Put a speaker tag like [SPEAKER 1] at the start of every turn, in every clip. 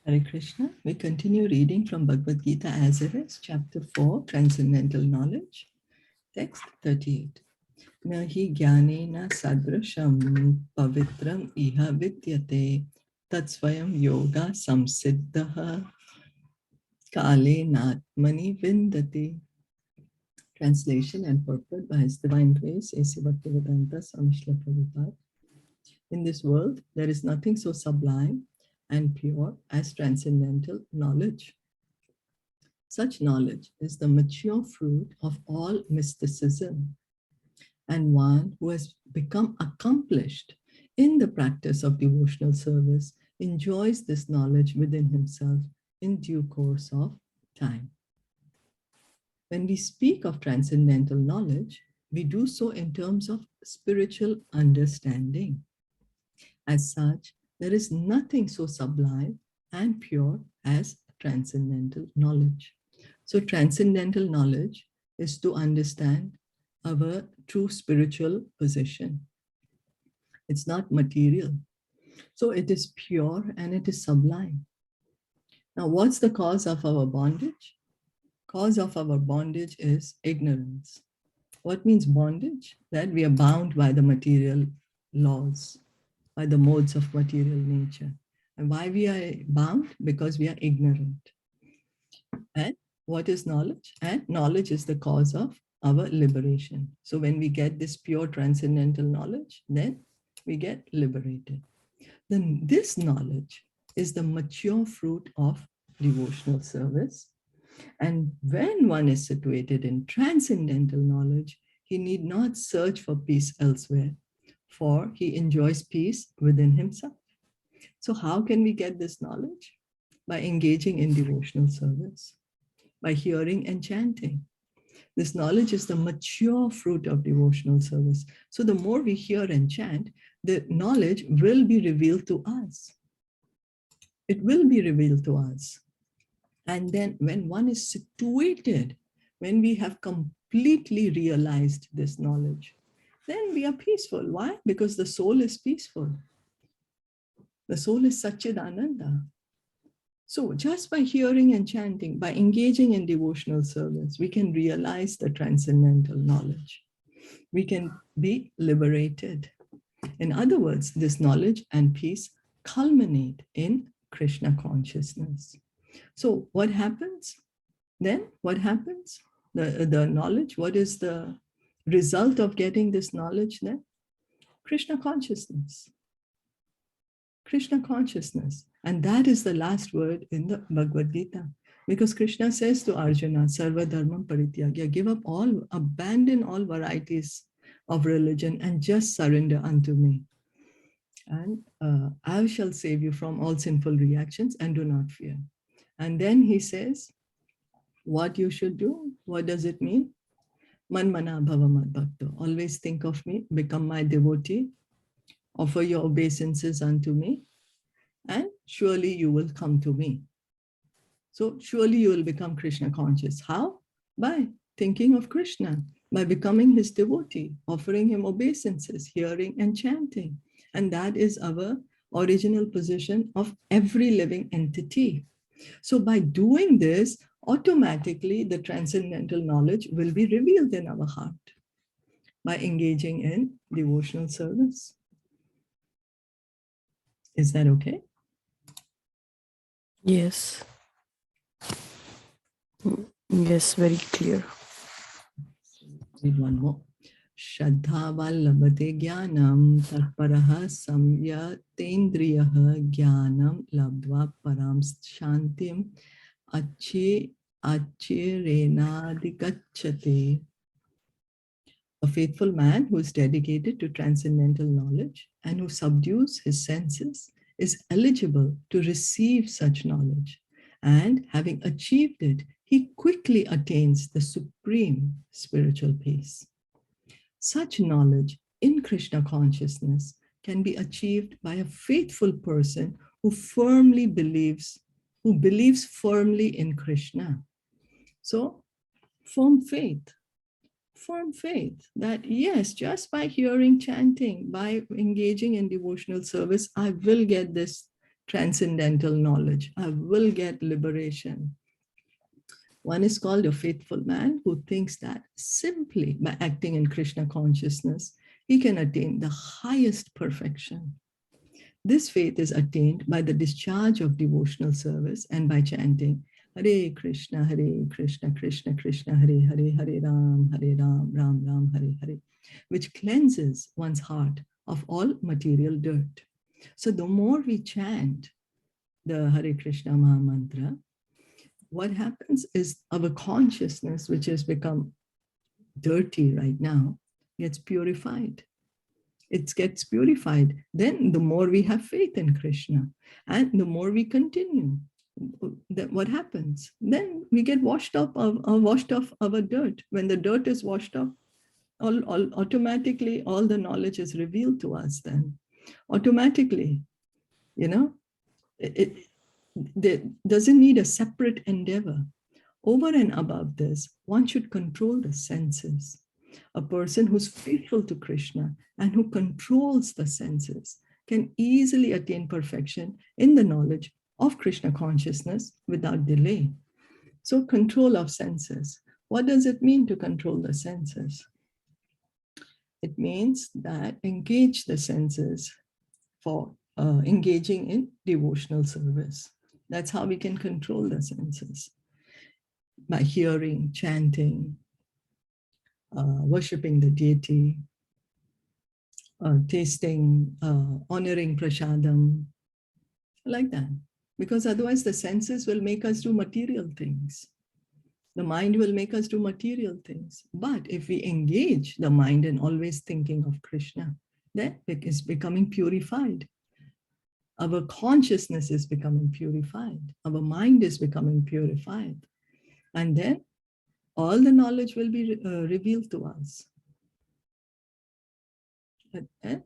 [SPEAKER 1] Hare Krishna. We continue reading from Bhagavad Gita-As, chapter 4, Transcendental Knowledge, text 38. Nahi jnanena sadrasham pavitram iha vidyate tatsvayam yoga samsiddhaha kale natmani vindati. Translation and purport by His Divine Grace, S.Bhagavatam Canto. In this world, there is nothing so sublime and pure as transcendental knowledge. Such knowledge is the mature fruit of all mysticism, and one who has become accomplished in the practice of devotional service enjoys this knowledge within himself in due course of time. When we speak of transcendental knowledge, we do so in terms of spiritual understanding. As such, there is nothing so sublime and pure as transcendental knowledge. So transcendental knowledge is to understand our true spiritual position. It's not material. So it is pure and it is sublime. Now, what's the cause of our bondage? Cause of our bondage is ignorance. What means bondage? That we are bound by the material laws, by the modes of material nature. And why we are bound? Because we are ignorant. And what is knowledge? And knowledge is the cause of our liberation. So when we get this pure transcendental knowledge, then we get liberated. Then this knowledge is the mature fruit of devotional service. And when one is situated in transcendental knowledge, he need not search for peace elsewhere, for he enjoys peace within himself. So how can we get this knowledge? By engaging in devotional service, by hearing and chanting. This knowledge is the mature fruit of devotional service. So the more we hear and chant, the knowledge will be revealed to us. It will be revealed to us. And then when one is situated, when we have completely realized this knowledge, then we are peaceful. Why? Because the soul is peaceful. The soul is Satchidananda. So just by hearing and chanting, by engaging in devotional service, we can realize the transcendental knowledge. We can be liberated. In other words, this knowledge and peace culminate in Krishna consciousness. So what happens? Then what happens? The knowledge, what is the result of getting this knowledge then? Krishna consciousness. Krishna consciousness. And that is the last word in the Bhagavad Gita. Because Krishna says to Arjuna, Sarva Dharmam Parityagya, give up all, abandon all varieties of religion and just surrender unto me. And I shall save you from all sinful reactions and do not fear. And then he says, what you should do. What does it mean? Manmana bhava mad bhakto. Always think of me, become my devotee, offer your obeisances unto me, and surely you will come to me. So surely you will become Krishna conscious. How? By thinking of Krishna, by becoming his devotee, offering him obeisances, hearing and chanting. And that is our original position of every living entity. So by doing this, automatically the transcendental knowledge will be revealed in our heart by engaging in devotional service. Is that okay?
[SPEAKER 2] Yes. Yes, very clear.
[SPEAKER 1] Read one more. Shraddha vallabhate jnanam tatparaha samyatendriyaha jnanam labdva param shantim achirenadikachate. A faithful man who is dedicated to transcendental knowledge and who subdues his senses is eligible to receive such knowledge. And having achieved it, he quickly attains the supreme spiritual peace. Such knowledge in Krishna consciousness can be achieved by a faithful person who believes firmly in Krishna. So, firm faith that yes, just by hearing chanting, by engaging in devotional service, I will get this transcendental knowledge. I will get liberation. One is called a faithful man who thinks that simply by acting in Krishna consciousness, he can attain the highest perfection. This faith is attained by the discharge of devotional service and by chanting Hare Krishna, Krishna Krishna, Hare Hare, Hare Ram, Ram Ram, Hare Hare, which cleanses one's heart of all material dirt. So the more we chant the Hare Krishna Maha Mantra, what happens is our consciousness, which has become dirty right now, gets purified. It gets purified. Then the more we have faith in Krishna and the more we continue, what happens? Then we get washed off our dirt. When the dirt is washed off, automatically all the knowledge is revealed to us then. Automatically, it doesn't need a separate endeavor. Over and above this, one should control the senses. A person who's faithful to Krishna and who controls the senses can easily attain perfection in the knowledge of Krishna consciousness without delay. So control of senses. What does it mean to control the senses? It means that engage the senses for engaging in devotional service. That's how we can control the senses. By hearing, chanting, worshipping the deity, tasting, honoring prasadam, like that. Because otherwise the senses will make us do material things. The mind will make us do material things. But if we engage the mind in always thinking of Krishna, then it is becoming purified. Our consciousness is becoming purified. Our mind is becoming purified. And then all the knowledge will be revealed to us. And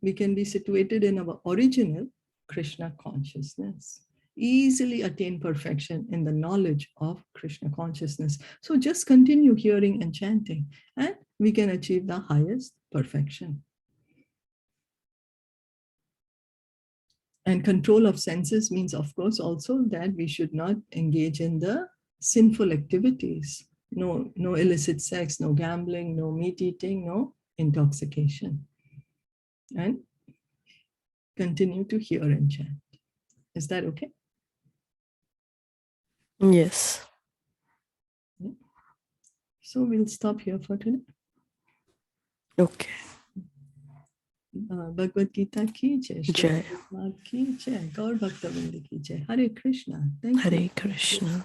[SPEAKER 1] we can be situated in our original Krishna consciousness. Easily attain perfection in the knowledge of Krishna consciousness. So just continue hearing and chanting, and we can achieve the highest perfection. And control of senses means, of course, also that we should not engage in the sinful activities. No illicit sex, no gambling, no meat eating, no intoxication. And continue to hear and chant. Is that okay?
[SPEAKER 2] Yes.
[SPEAKER 1] So we'll stop here for today.
[SPEAKER 2] Okay.
[SPEAKER 1] Bhagavad Gita ki jai.
[SPEAKER 2] Jai.
[SPEAKER 1] Ki jai. Gaur Bhakta Vrinda ki jai. Hare Krishna. Thank you.
[SPEAKER 2] Hare Krishna.